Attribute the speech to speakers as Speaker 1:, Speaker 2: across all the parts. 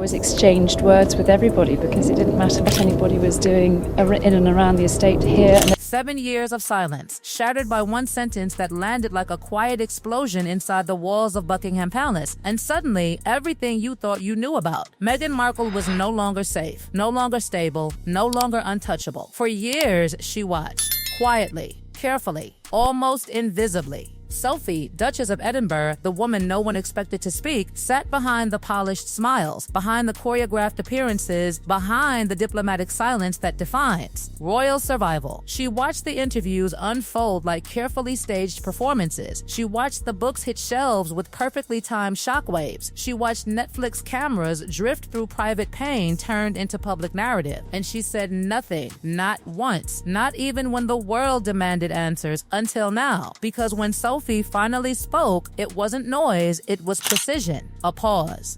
Speaker 1: always exchanged words with everybody because it didn't matter what anybody was doing in and around the estate here.
Speaker 2: 7 years of silence, shattered by one sentence that landed like a quiet explosion inside the walls of Buckingham Palace. And suddenly, everything you thought you knew about. Meghan Markle was no longer safe, no longer stable, no longer untouchable. For years, she watched, quietly, carefully, almost invisibly. Sophie, Duchess of Edinburgh, the woman no one expected to speak, sat behind the polished smiles, behind the choreographed appearances, behind the diplomatic silence that defines royal survival. She watched the interviews unfold like carefully staged performances. She watched the books hit shelves with perfectly timed shockwaves. She watched Netflix cameras drift through private pain turned into public narrative. And she said nothing, not once, not even when the world demanded answers, until now. Because when Sophie finally spoke, it wasn't noise, it was precision. A pause,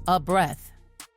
Speaker 2: a breath,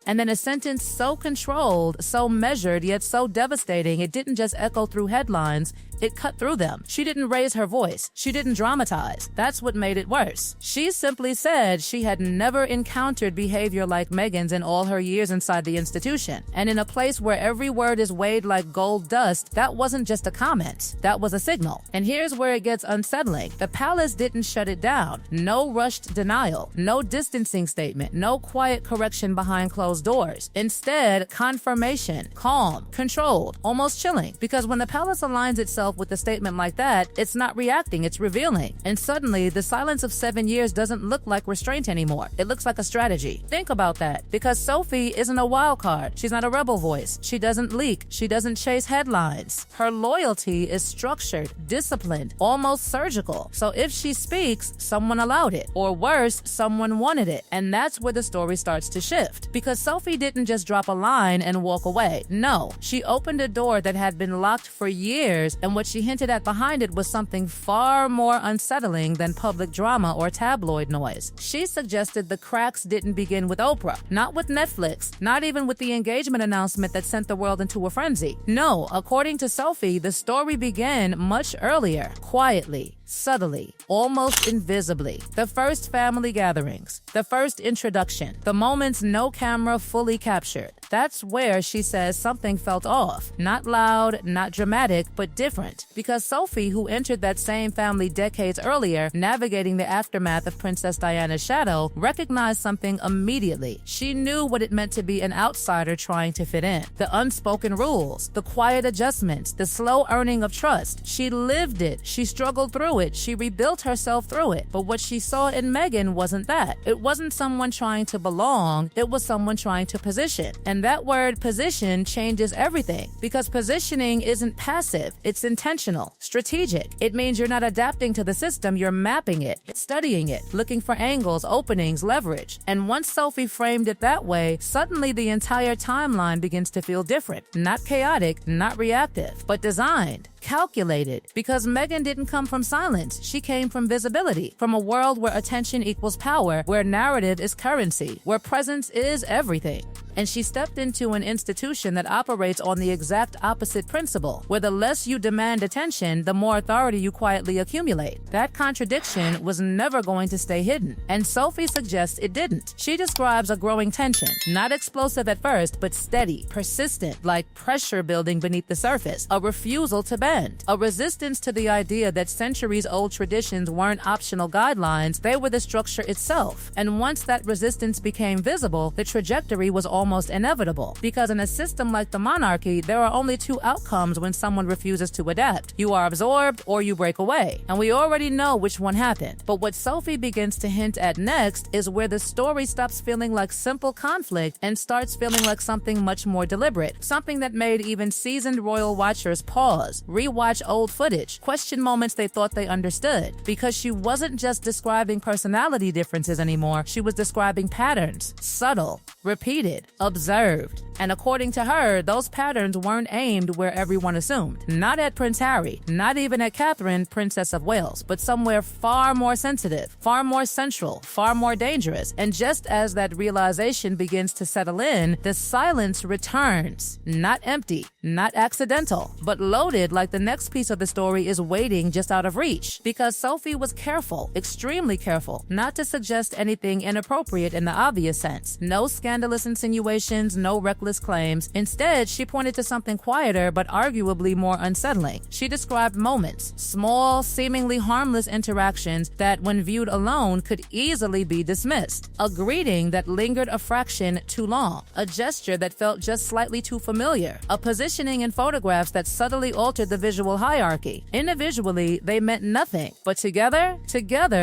Speaker 2: and then a sentence so controlled, so measured, yet so devastating, it didn't just echo through headlines, it cut through them. She didn't raise her voice. She didn't dramatize. That's what made it worse. She simply said she had never encountered behavior like Meghan's in all her years inside the institution. And in a place where every word is weighed like gold dust, that wasn't just a comment. That was a signal. And here's where it gets unsettling. The palace didn't shut it down. No rushed denial. No distancing statement. No quiet correction behind closed doors. Instead, confirmation. Calm. Controlled. Almost chilling. Because when the palace aligns itself with a statement like that, it's not reacting, it's revealing. And suddenly, the silence of 7 years doesn't look like restraint anymore. It looks like a strategy. Think about that, because Sophie isn't a wild card. She's not a rebel voice. She doesn't leak. She doesn't chase headlines. Her loyalty is structured, disciplined, almost surgical. So if she speaks, someone allowed it. Or worse, someone wanted it. And that's where the story starts to shift. Because Sophie didn't just drop a line and walk away. No, she opened a door that had been locked for years, and what she hinted at behind it was something far more unsettling than public drama or tabloid noise. She suggested the cracks didn't begin with Oprah, not with Netflix, not even with the engagement announcement that sent the world into a frenzy. No, according to Sophie, the story began much earlier, quietly, subtly, almost invisibly. The first family gatherings, the first introduction, the moments no camera fully captured. That's where she says something felt off. Not loud, not dramatic, but different. Because Sophie, who entered that same family decades earlier, navigating the aftermath of Princess Diana's shadow, recognized something immediately. She knew what it meant to be an outsider trying to fit in. The unspoken rules, the quiet adjustments, the slow earning of trust. She lived it. She struggled through it. She rebuilt herself through it. But what she saw in Meghan wasn't that. It wasn't someone trying to belong. It was someone trying to position. And that word position changes everything, because positioning isn't passive. It's intentional, strategic. It means you're not adapting to the system, you're mapping it, studying it, looking for angles, openings, leverage. And once Sophie framed it that way, suddenly the entire timeline begins to feel different. Not chaotic, not reactive, but designed, calculated, because Meghan didn't come from silence. She came from visibility, from a world where attention equals power, where narrative is currency, where presence is everything. And she stepped into an institution that operates on the exact opposite principle, where the less you demand attention, the more authority you quietly accumulate. That contradiction was never going to stay hidden, and Sophie suggests it didn't. She describes a growing tension, not explosive at first, but steady, persistent, like pressure building beneath the surface, a refusal to bend, a resistance to the idea that centuries-old traditions weren't optional guidelines, they were the structure itself. And once that resistance became visible, the trajectory was almost inevitable, because in a system like the monarchy, there are only two outcomes when someone refuses to adapt. You are absorbed or you break away. And we already know which one happened. But what Sophie begins to hint at next is where the story stops feeling like simple conflict and starts feeling like something much more deliberate. Something that made even seasoned royal watchers pause, rewatch old footage, question moments they thought they understood. Because she wasn't just describing personality differences anymore, she was describing patterns, subtle, repeated, observed. And according to her, those patterns weren't aimed where everyone assumed. Not at Prince Harry, not even at Catherine, Princess of Wales, but somewhere far more sensitive, far more central, far more dangerous. And just as that realization begins to settle in, the silence returns. Not empty, not accidental, but loaded like the next piece of the story is waiting just out of reach. Because Sophie was careful, extremely careful, not to suggest anything inappropriate in the obvious sense. No scandalous insinuations, no reckless claims. Instead, she pointed to something quieter but arguably more unsettling. She described moments, small, seemingly harmless interactions that, when viewed alone, could easily be dismissed. A greeting that lingered a fraction too long. A gesture that felt just slightly too familiar. A positioning in photographs that subtly altered the visual hierarchy. Individually, they meant nothing, but together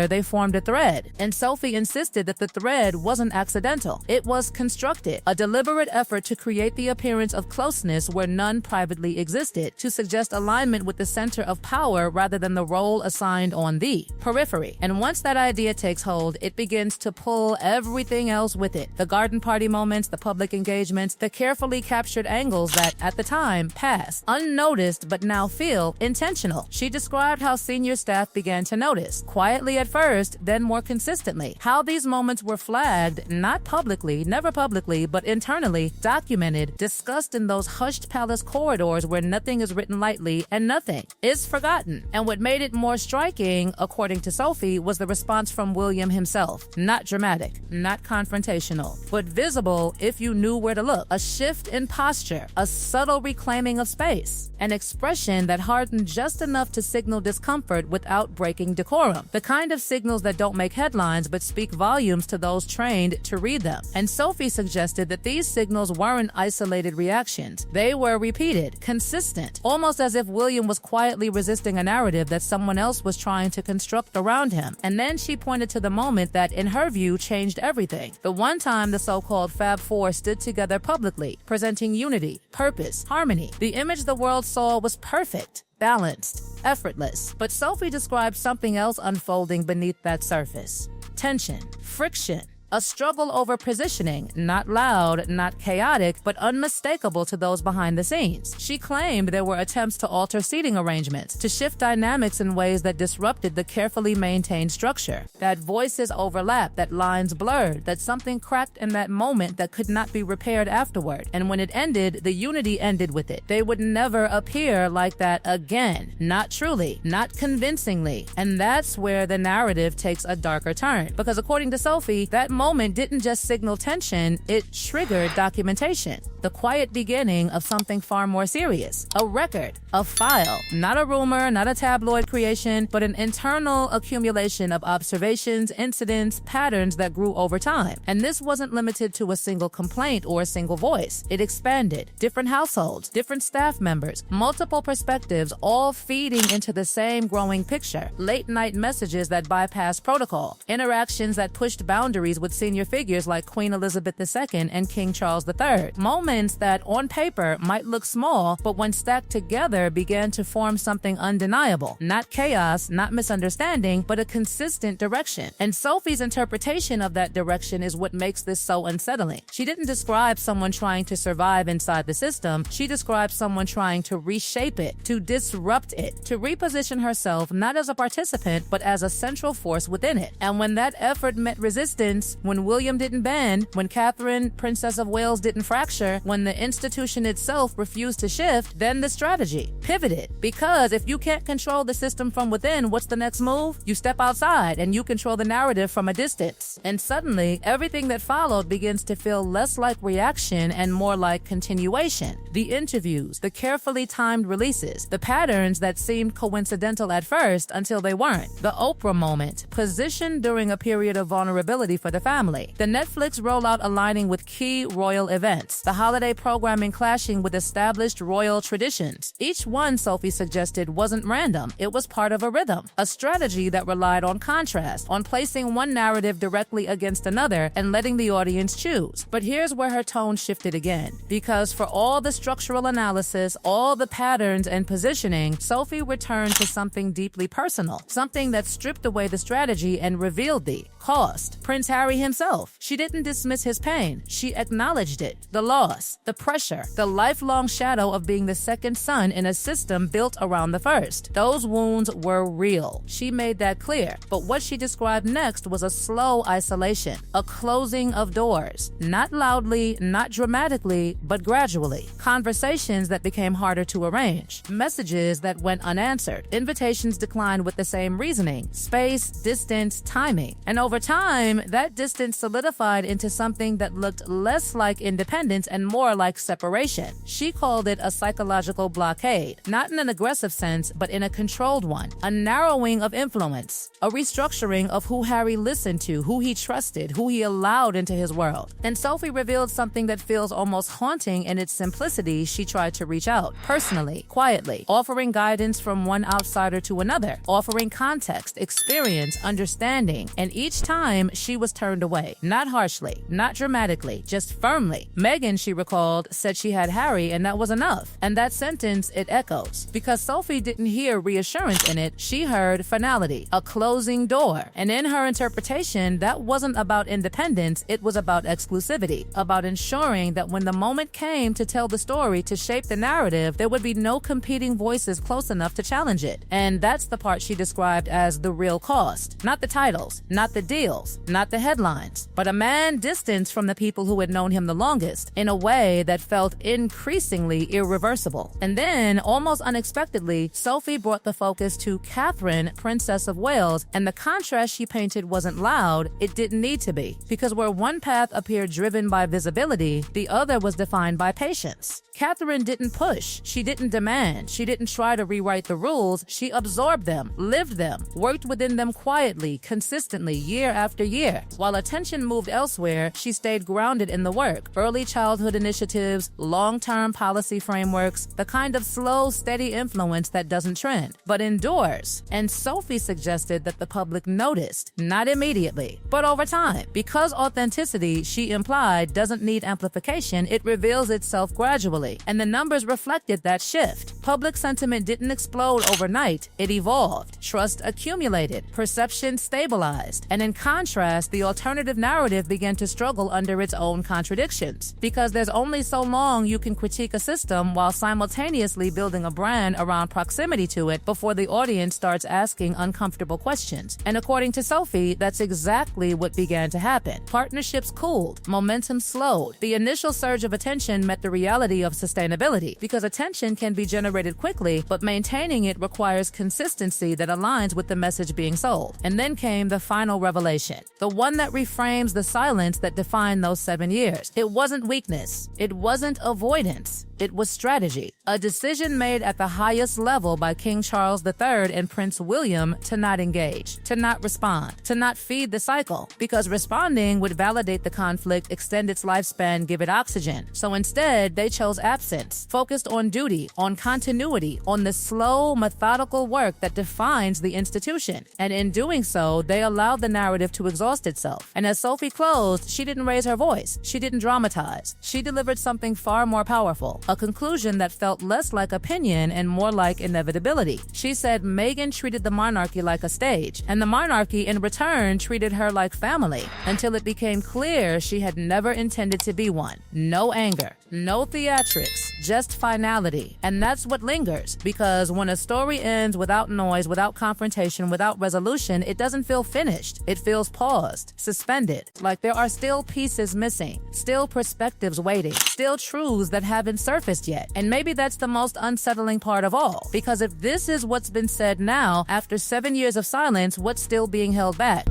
Speaker 2: they formed a thread. And Sophie insisted that the thread wasn't accidental. It was constructed, a deliberate effort to create the appearance of closeness where none privately existed, to suggest alignment with the center of power rather than the role assigned on the periphery. And once that idea takes hold, it begins to pull everything else with it. The garden party moments, the public engagements, the carefully captured angles that, at the time, passed unnoticed but now feel intentional. She described how senior staff began to notice, quietly at first, then more consistently, how these moments were flagged, not publicly, never publicly, but internally, documented, discussed in those hushed palace corridors where nothing is written lightly and nothing is forgotten. And what made it more striking, according to Sophie, was the response from William himself. Not dramatic, not confrontational, but visible if you knew where to look. A shift in posture, a subtle reclaiming of space, an expression that hardened just enough to signal discomfort without breaking decorum. The kind of signals that don't make headlines but speak volumes to those trained to read them. And Sophie suggested that these signals weren't isolated reactions. They were repeated, consistent, almost as if William was quietly resisting a narrative that someone else was trying to construct around him. And then she pointed to the moment that, in her view, changed everything. The one time the so-called Fab Four stood together publicly, presenting unity, purpose, harmony. The image the world saw was perfect, balanced, effortless. But Sophie described something else unfolding beneath that surface. Tension, friction. A struggle over positioning, not loud, not chaotic, but unmistakable to those behind the scenes. She claimed there were attempts to alter seating arrangements, to shift dynamics in ways that disrupted the carefully maintained structure. That voices overlapped, that lines blurred, that something cracked in that moment that could not be repaired afterward. And when it ended, the unity ended with it. They would never appear like that again. Not truly, not convincingly. And that's where the narrative takes a darker turn. Because according to Sophie, that moment didn't just signal tension, it triggered documentation. The quiet beginning of something far more serious. A record, a file, not a rumor, not a tabloid creation, but an internal accumulation of observations, incidents, patterns that grew over time. And this wasn't limited to a single complaint or a single voice. It expanded. Different households, different staff members, multiple perspectives, all feeding into the same growing picture. Late night messages that bypassed protocol. Interactions that pushed boundaries with senior figures like Queen Elizabeth II and King Charles III. Moments that on paper might look small, but when stacked together began to form something undeniable. Not chaos, not misunderstanding, but a consistent direction. And Sophie's interpretation of that direction is what makes this so unsettling. She didn't describe someone trying to survive inside the system. She described someone trying to reshape it, to disrupt it, to reposition herself not as a participant, but as a central force within it. And when that effort met resistance, when William didn't bend, when Catherine, Princess of Wales, didn't fracture, when the institution itself refused to shift, then the strategy pivoted. Because if you can't control the system from within, what's the next move? You step outside and you control the narrative from a distance. And suddenly, everything that followed begins to feel less like reaction and more like continuation. The interviews, the carefully timed releases, the patterns that seemed coincidental at first until they weren't. The Oprah moment, positioned during a period of vulnerability for the family. The Netflix rollout aligning with key royal events. The holiday programming clashing with established royal traditions. Each one, Sophie suggested, wasn't random. It was part of a rhythm. A strategy that relied on contrast, on placing one narrative directly against another and letting the audience choose. But here's where her tone shifted again. Because for all the structural analysis, all the patterns and positioning, Sophie returned to something deeply personal. Something that stripped away the strategy and revealed the cost. Prince Harry Harry himself. She didn't dismiss his pain. She acknowledged it. The loss, the pressure, the lifelong shadow of being the second son in a system built around the first. Those wounds were real. She made that clear. But what she described next was a slow isolation, a closing of doors. Not loudly, not dramatically, but gradually. Conversations that became harder to arrange. Messages that went unanswered. Invitations declined with the same reasoning. Space, distance, timing. And over time, that distance solidified into something that looked less like independence and more like separation. She called it a psychological blockade, not in an aggressive sense, but in a controlled one. A narrowing of influence, a restructuring of who Harry listened to, who he trusted, who he allowed into his world. And Sophie revealed something that feels almost haunting in its simplicity. She tried to reach out, personally, quietly, offering guidance from one outsider to another, offering context, experience, understanding, and each time she was turned away. Not harshly, not dramatically, just firmly. Meghan, she recalled, said she had Harry and that was enough. And that sentence, it echoes. Because Sophie didn't hear reassurance in it, she heard finality, a closing door. And in her interpretation, that wasn't about independence, it was about exclusivity, about ensuring that when the moment came to tell the story, to shape the narrative, there would be no competing voices close enough to challenge it. And that's the part she described as the real cost. Not the titles, not the deals, not the headlines, but a man distanced from the people who had known him the longest in a way that felt increasingly irreversible. And then, almost unexpectedly, Sophie brought the focus to Catherine, Princess of Wales, and the contrast she painted wasn't loud, it didn't need to be. Because where one path appeared driven by visibility, the other was defined by patience. Catherine didn't push, she didn't demand, she didn't try to rewrite the rules, she absorbed them, lived them, worked within them quietly, consistently, year after year. While attention moved elsewhere, she stayed grounded in the work. Early childhood initiatives, long-term policy frameworks, the kind of slow, steady influence that doesn't trend, but endures. And Sophie suggested that the public noticed, not immediately, but over time. Because authenticity, she implied, doesn't need amplification, it reveals itself gradually. And the numbers reflected that shift. Public sentiment didn't explode overnight, it evolved. Trust accumulated, perception stabilized. And in contrast, the alternative narrative began to struggle under its own contradictions. Because there's only so long you can critique a system while simultaneously building a brand around proximity to it before the audience starts asking uncomfortable questions. And according to Sophie, that's exactly what began to happen. Partnerships cooled, momentum slowed. The initial surge of attention met the reality of sustainability, because attention can be generated quickly, but maintaining it requires consistency that aligns with the message being sold. And then came the final revelation, the one that reframes the silence that defined those 7 years. It wasn't weakness, it wasn't avoidance. It was strategy, a decision made at the highest level by King Charles III and Prince William to not engage, to not respond, to not feed the cycle, because responding would validate the conflict, extend its lifespan, give it oxygen. So instead, they chose absence, focused on duty, on continuity, on the slow, methodical work that defines the institution. And in doing so, they allowed the narrative to exhaust itself. And as Sophie closed, she didn't raise her voice, she didn't dramatize, she delivered something far more powerful. A conclusion that felt less like opinion and more like inevitability. She said Meghan treated the monarchy like a stage, and the monarchy in return treated her like family, until it became clear she had never intended to be one. No anger, no theatrics, just finality. And that's what lingers, because when a story ends without noise, without confrontation, without resolution, it doesn't feel finished. It feels paused, suspended, like there are still pieces missing, still perspectives waiting, still truths that haven't surfaced yet. And maybe that's the most unsettling part of all, because if this is what's been said now, after 7 years of silence, what's still being held back?